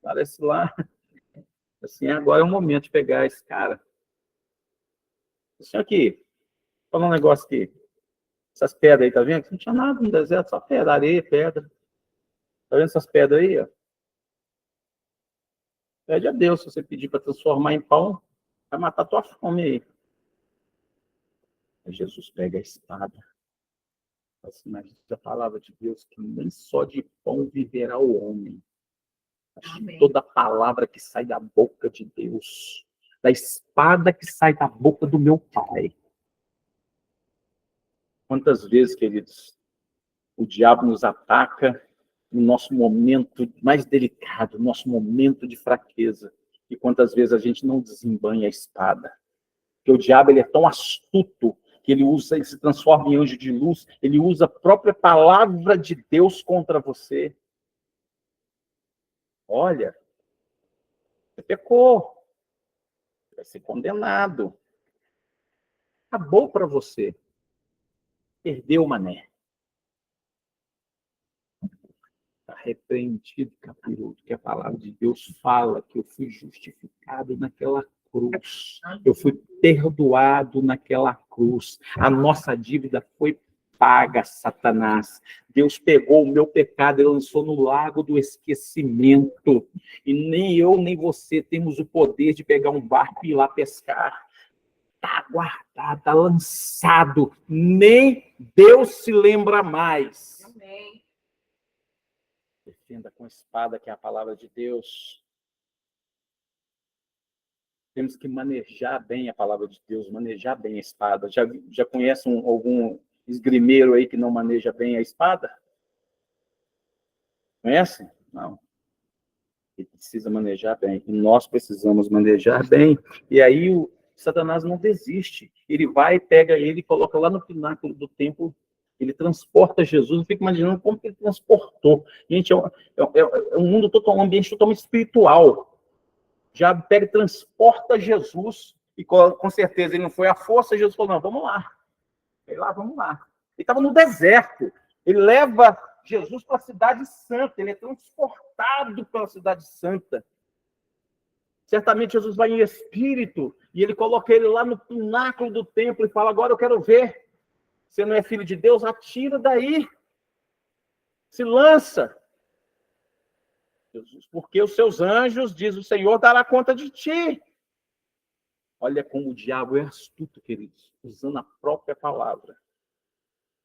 Aparece lá. Assim, agora é o momento de pegar esse cara. Assim, aqui, vou falar um negócio aqui. Essas pedras aí, tá vendo? Não tinha nada no deserto, só pedra, areia, pedra. Tá vendo essas pedras aí? Ó? Pede a Deus, se você pedir para transformar em pão, vai matar a tua fome aí. Aí Jesus pega a espada. Assim, mas diz a palavra de Deus que nem só de pão viverá o homem. Amém. Toda palavra que sai da boca de Deus, da espada que sai da boca do meu Pai. Quantas vezes, queridos, o diabo nos ataca no nosso momento mais delicado, no nosso momento de fraqueza. E quantas vezes a gente não desembanha a espada. Porque o diabo ele é tão astuto que ele se transforma em anjo de luz, ele usa a própria palavra de Deus contra você. Olha, você pecou, vai ser condenado. Acabou para você. Perdeu, mané. Está repreendido, capiroto, que a palavra de Deus fala que eu fui justificado naquela cruz. Eu fui perdoado naquela cruz. A nossa dívida foi paga, Satanás. Deus pegou o meu pecado e lançou no lago do esquecimento. E nem eu, nem você temos o poder de pegar um barco e ir lá pescar. Está guardado, está lançado. Nem Deus se lembra mais. Amém. Defenda com a espada, que é a palavra de Deus. Temos que manejar bem a palavra de Deus, manejar bem a espada. Já conhece algum esgrimeiro aí que não maneja bem a espada? Conhece? Não. Ele precisa manejar bem. E nós precisamos manejar bem. E aí o Satanás não desiste. Ele vai, pega ele e coloca lá no pináculo do templo Ele transporta Jesus. Eu fico imaginando como que ele transportou. Gente, é um mundo total, um ambiente totalmente espiritual. Já pega e transporta Jesus. E com certeza ele não foi à força. Jesus falou, não, vamos lá. Vamos lá. Ele estava no deserto. Ele leva Jesus para a cidade santa. Ele é transportado pela cidade santa. Certamente Jesus vai em espírito e ele coloca ele lá no pináculo do templo e fala, agora eu quero ver. Você não é filho de Deus? Atira daí. Se lança. Jesus, porque os seus anjos, diz o Senhor, dará conta de ti. Olha como o diabo é astuto, queridos, usando a própria palavra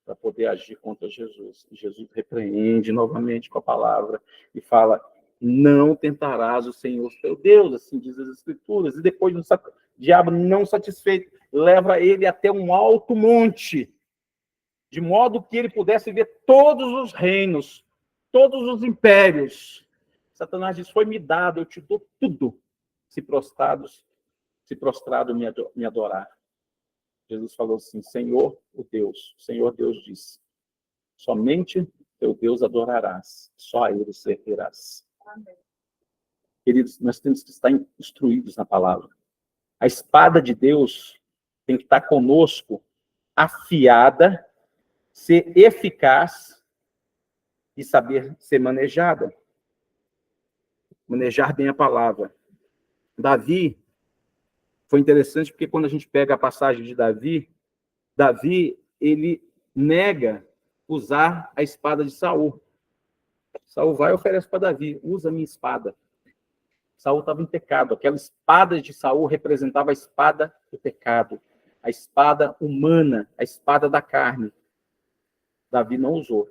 para poder agir contra Jesus. E Jesus repreende novamente com a palavra e fala, não tentarás o Senhor teu Deus, assim diz as Escrituras. E depois o diabo, não satisfeito, leva ele até um alto monte, de modo que ele pudesse ver todos os reinos, todos os impérios. Satanás diz, foi-me dado, eu te dou tudo, se prostrado me adorar. Jesus falou assim, Senhor Deus disse, somente teu Deus adorarás, só a ele servirás. Amém. Queridos, nós temos que estar instruídos na palavra. A espada de Deus tem que estar conosco, afiada, ser eficaz e saber ser manejada. Manejar bem a palavra. Davi, foi interessante porque quando a gente pega a passagem de Davi, ele nega usar a espada de Saul. Saul vai e oferece para Davi, usa a minha espada. Saul estava em pecado. Aquela espada de Saul representava a espada do pecado, a espada humana, a espada da carne. Davi não usou.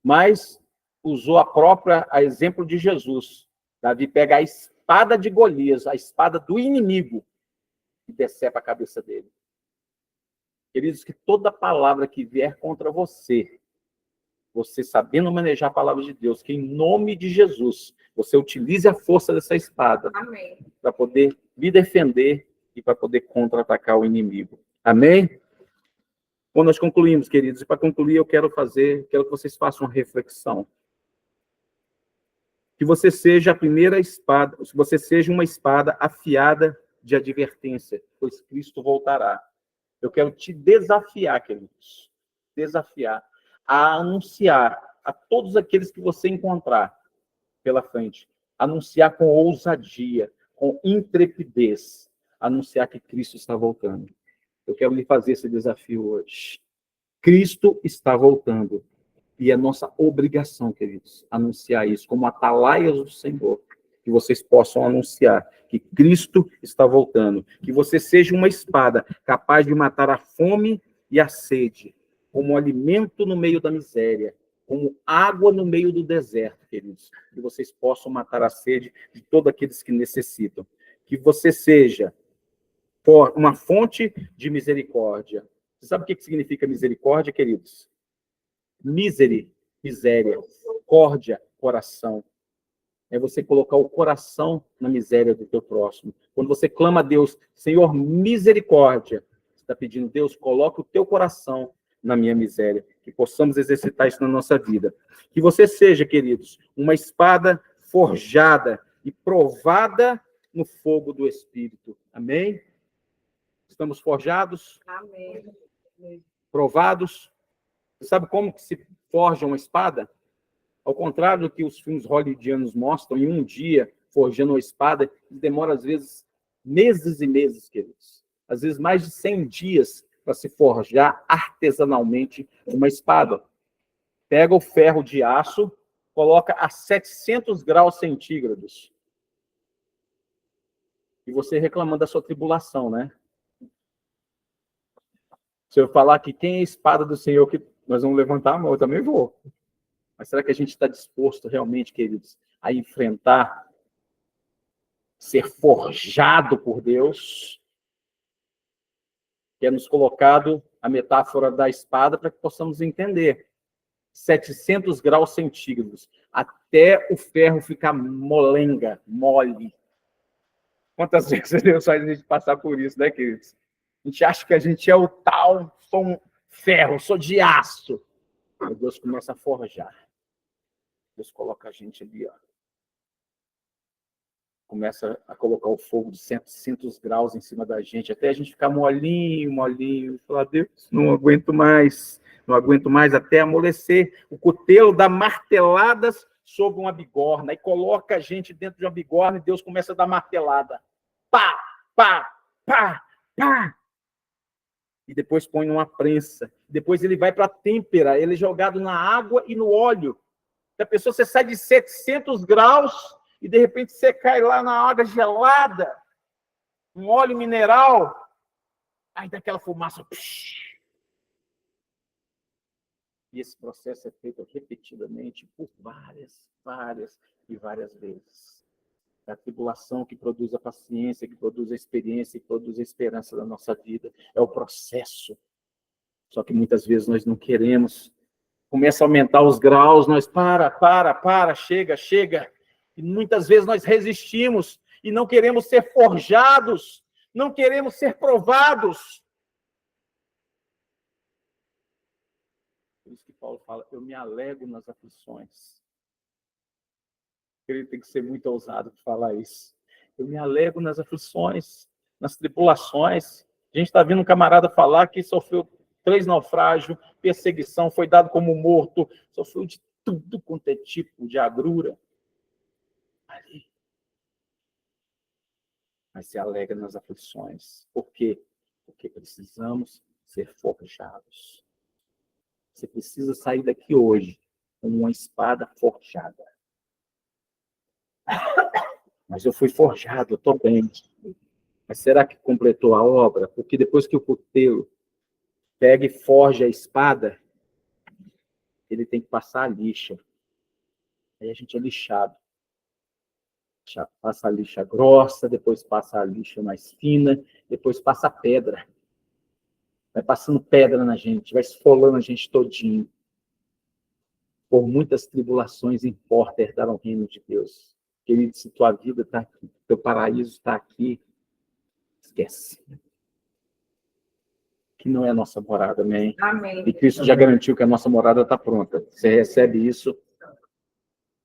Mas usou a exemplo de Jesus. Davi pega a espada de Golias, a espada do inimigo, e decepa a cabeça dele. Queridos, que toda palavra que vier contra você sabendo manejar a palavra de Deus, que em nome de Jesus, você utilize a força dessa espada para poder me defender e para poder contra-atacar o inimigo. Amém? Bom, nós concluímos, queridos, e para concluir eu quero que vocês façam uma reflexão. Que você seja a primeira espada, que você seja uma espada afiada de advertência, pois Cristo voltará. Eu quero te desafiar, queridos, a anunciar a todos aqueles que você encontrar pela frente, anunciar com ousadia, com intrepidez, anunciar que Cristo está voltando. Eu quero lhe fazer esse desafio hoje. Cristo está voltando. E é nossa obrigação, queridos, anunciar isso como atalaias do Senhor, que vocês possam anunciar que Cristo está voltando, que você seja uma espada capaz de matar a fome e a sede, como alimento no meio da miséria, como água no meio do deserto, queridos, que vocês possam matar a sede de todos aqueles que necessitam. Que você seja uma fonte de misericórdia. Você sabe o que significa misericórdia, queridos? Miséria, córdia, coração. É você colocar o coração na miséria do teu próximo. Quando você clama a Deus, Senhor, misericórdia, você está pedindo, Deus, coloque o teu coração na minha miséria, que possamos exercitar isso na nossa vida. Que você seja, queridos, uma espada forjada e provada no fogo do Espírito. Amém? Estamos forjados? Amém. Provados? Você sabe como que se forja uma espada? Ao contrário do que os filmes hollywoodianos mostram, em um dia, forjando uma espada, demora, às vezes, meses e meses, queridos. Às vezes, mais de 100 dias para se forjar artesanalmente uma espada. Pega o ferro de aço, coloca a 700 graus centígrados. E você reclamando da sua tribulação, né? Se eu falar que quem é a espada do Senhor, que nós vamos levantar a mão, eu também vou. Mas será que a gente está disposto realmente, queridos, a enfrentar, ser forjado por Deus? Que é nos colocado a metáfora da espada para que possamos entender. 700 graus centígrados, até o ferro ficar molenga, mole. Quantas vezes Deus faz a gente passar por isso, né, queridos? A gente acha que a gente é o tal, ferro, eu sou de aço. Aí Deus começa a forjar. Deus coloca a gente ali, ó. Começa a colocar o fogo de 700 graus em cima da gente, até a gente ficar molinho, molinho. Falar, Deus, não aguento mais. Não aguento mais, até amolecer. O cutelo dá marteladas sobre uma bigorna. Aí coloca a gente dentro de uma bigorna e Deus começa a dar martelada. Pá, pá, pá, pá. E depois põe numa prensa. Depois ele vai para a têmpera. Ele é jogado na água e no óleo. A pessoa, você sai de 700 graus e, de repente, você cai lá na água gelada, um óleo mineral. Aí dá aquela fumaça. E esse processo é feito repetidamente por várias vezes. É a tribulação que produz a paciência, que produz a experiência, que produz a esperança da nossa vida. É o processo. Só que muitas vezes nós não queremos. Começa a aumentar os graus, nós chega. E muitas vezes nós resistimos e não queremos ser forjados, não queremos ser provados. Por isso que Paulo fala, eu me alegro nas aflições. Ele tem que ser muito ousado para falar isso. Eu me alegro nas aflições, nas tribulações. A gente está vendo um camarada falar que sofreu 3 naufrágios, perseguição, foi dado como morto, sofreu de tudo quanto é tipo de agrura. Ali. Mas se alegra nas aflições. Por quê? Porque precisamos ser forjados. Você precisa sair daqui hoje com uma espada forjada. Mas eu fui forjado, eu estou bem. Mas será que completou a obra? Porque depois que o cutelo pega e forja a espada, ele tem que passar a lixa. Aí a gente é lixado. Passa a lixa grossa, depois passa a lixa mais fina, depois passa a pedra. Vai passando pedra na gente, vai esfolando a gente todinho. Por muitas tribulações importa herdar o reino de Deus. Querido, se tua vida está aqui, teu paraíso está aqui, esquece. Que não é a nossa morada, amém? Amém. E Cristo já garantiu que a nossa morada está pronta. Você recebe isso.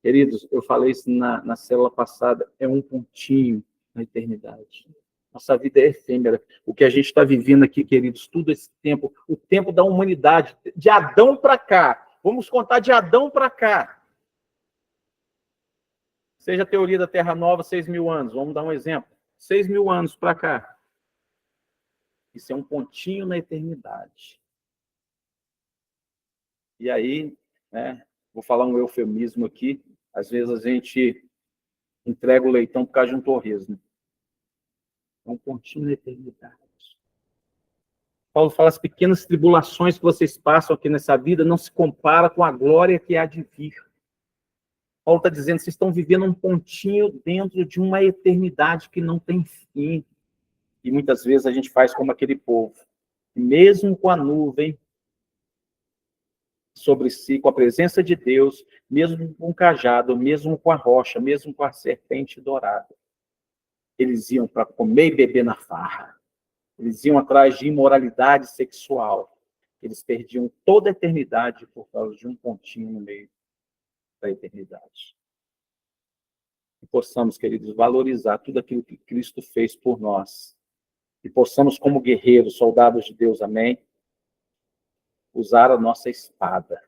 Queridos, eu falei isso na célula passada, é um pontinho na eternidade. Nossa vida é efêmera. O que a gente está vivendo aqui, queridos, tudo esse tempo, o tempo da humanidade, de Adão para cá. Vamos contar de Adão para cá. Seja a teoria da Terra Nova, 6.000 anos. Vamos dar um exemplo. 6.000 anos para cá. Isso é um pontinho na eternidade. E aí, né, vou falar um eufemismo aqui. Às vezes a gente entrega o leitão por causa de um torresmo. É um pontinho na eternidade. Paulo fala, as pequenas tribulações que vocês passam aqui nessa vida não se compara com a glória que há de vir. Paulo está dizendo, vocês estão vivendo um pontinho dentro de uma eternidade que não tem fim. E muitas vezes a gente faz como aquele povo. Mesmo com a nuvem sobre si, com a presença de Deus, mesmo com o cajado, mesmo com a rocha, mesmo com a serpente dourada, eles iam para comer e beber na farra. Eles iam atrás de imoralidade sexual. Eles perdiam toda a eternidade por causa de um pontinho no meio da eternidade. E possamos, queridos, valorizar tudo aquilo que Cristo fez por nós. E possamos, como guerreiros, soldados de Deus, amém, usar a nossa espada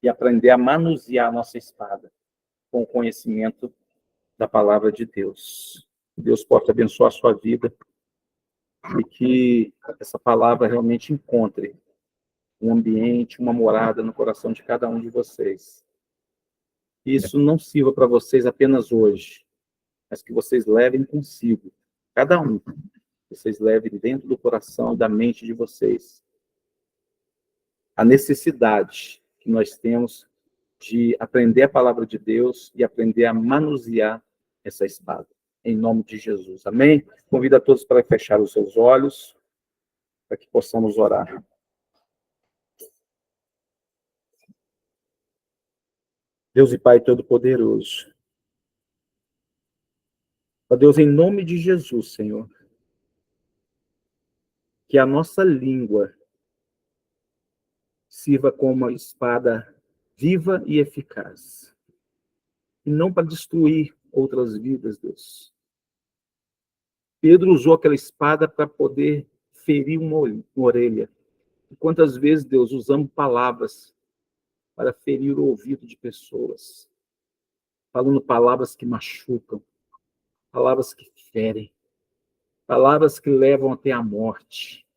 e aprender a manusear a nossa espada com o conhecimento da palavra de Deus. Deus possa abençoar a sua vida e que essa palavra realmente encontre um ambiente, uma morada no coração de cada um de vocês. Isso não sirva para vocês apenas hoje, mas que vocês levem consigo, cada um, vocês levem dentro do coração e da mente de vocês a necessidade que nós temos de aprender a palavra de Deus e aprender a manusear essa espada. Em nome de Jesus. Amém? Convido a todos para fechar os seus olhos, para que possamos orar. Deus e Pai Todo-Poderoso. Ó Deus, em nome de Jesus, Senhor, que a nossa língua sirva como uma espada viva e eficaz. E não para destruir outras vidas, Deus. Pedro usou aquela espada para poder ferir uma orelha. E quantas vezes, Deus, usamos palavras para ferir o ouvido de pessoas, falando palavras que machucam, palavras que ferem, palavras que levam até a morte.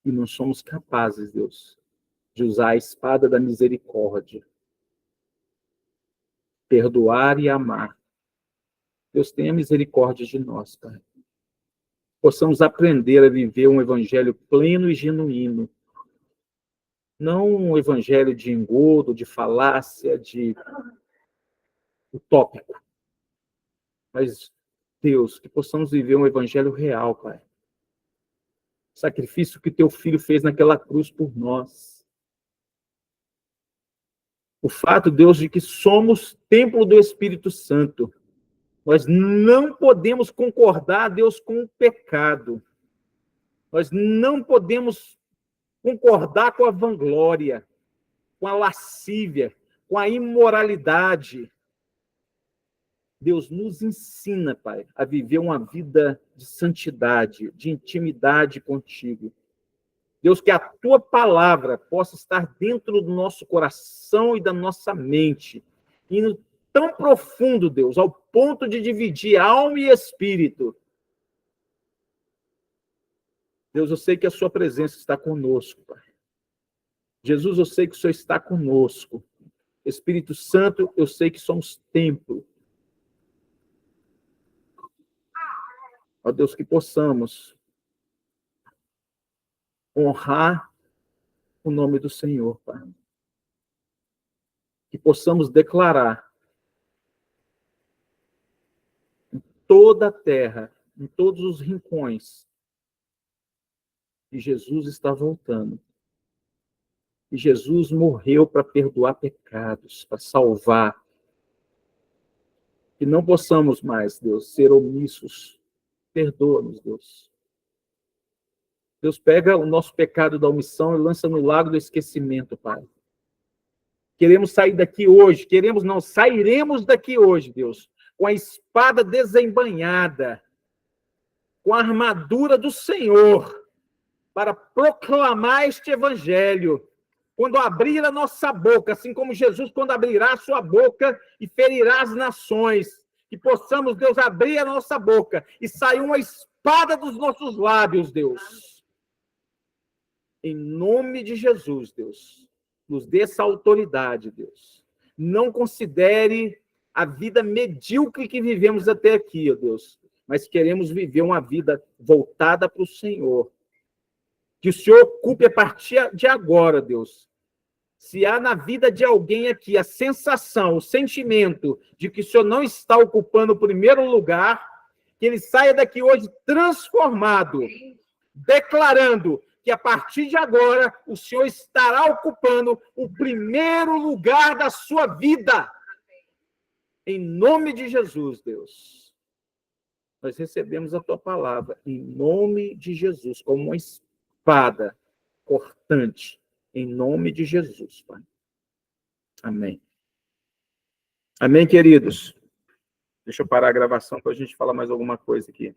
E não somos capazes, Deus, de usar a espada da misericórdia, perdoar e amar. Deus, tenha misericórdia de nós, Pai. Possamos aprender a viver um evangelho pleno e genuíno. Não um evangelho de engodo, de falácia, de utópico. Mas, Deus, que possamos viver um evangelho real, Pai. O sacrifício que teu filho fez naquela cruz por nós. O fato, Deus, de que somos templo do Espírito Santo. Nós não podemos concordar, Deus, com o pecado. Nós não podemos concordar com a vanglória, com a lascívia, com a imoralidade. Deus nos ensina, Pai, a viver uma vida de santidade, de intimidade contigo. Deus, que a tua palavra possa estar dentro do nosso coração e da nossa mente, indo tão profundo, Deus, ao ponto de dividir alma e espírito. Deus, eu sei que a sua presença está conosco, Pai. Jesus, eu sei que o Senhor está conosco. Espírito Santo, eu sei que somos templo. Ó Deus, que possamos honrar o nome do Senhor, Pai. Que possamos declarar em toda a terra, em todos os rincões, que Jesus está voltando. E Jesus morreu para perdoar pecados, para salvar. Que não possamos mais, Deus, ser omissos. Perdoa-nos, Deus. Deus, pega o nosso pecado da omissão e lança no lago do esquecimento, Pai. Queremos sair daqui hoje, sairemos daqui hoje, Deus, com a espada desembainhada, com a armadura do Senhor, para proclamar este evangelho. Quando abrir a nossa boca, assim como Jesus, quando abrirá a sua boca e ferirá as nações, que possamos, Deus, abrir a nossa boca e sair uma espada dos nossos lábios, Deus. Em nome de Jesus, Deus, nos dê essa autoridade, Deus. Não considere a vida medíocre que vivemos até aqui, ó Deus, mas queremos viver uma vida voltada para o Senhor. Que o Senhor ocupe a partir de agora, Deus. Se há na vida de alguém aqui a sensação, o sentimento de que o Senhor não está ocupando o primeiro lugar, que ele saia daqui hoje transformado, declarando que a partir de agora o Senhor estará ocupando o primeiro lugar da sua vida. Em nome de Jesus, Deus. Nós recebemos a tua palavra, em nome de Jesus, como uma espada cortante, em nome de Jesus, Pai. Amém. Amém, queridos? Deixa eu parar a gravação para a gente falar mais alguma coisa aqui.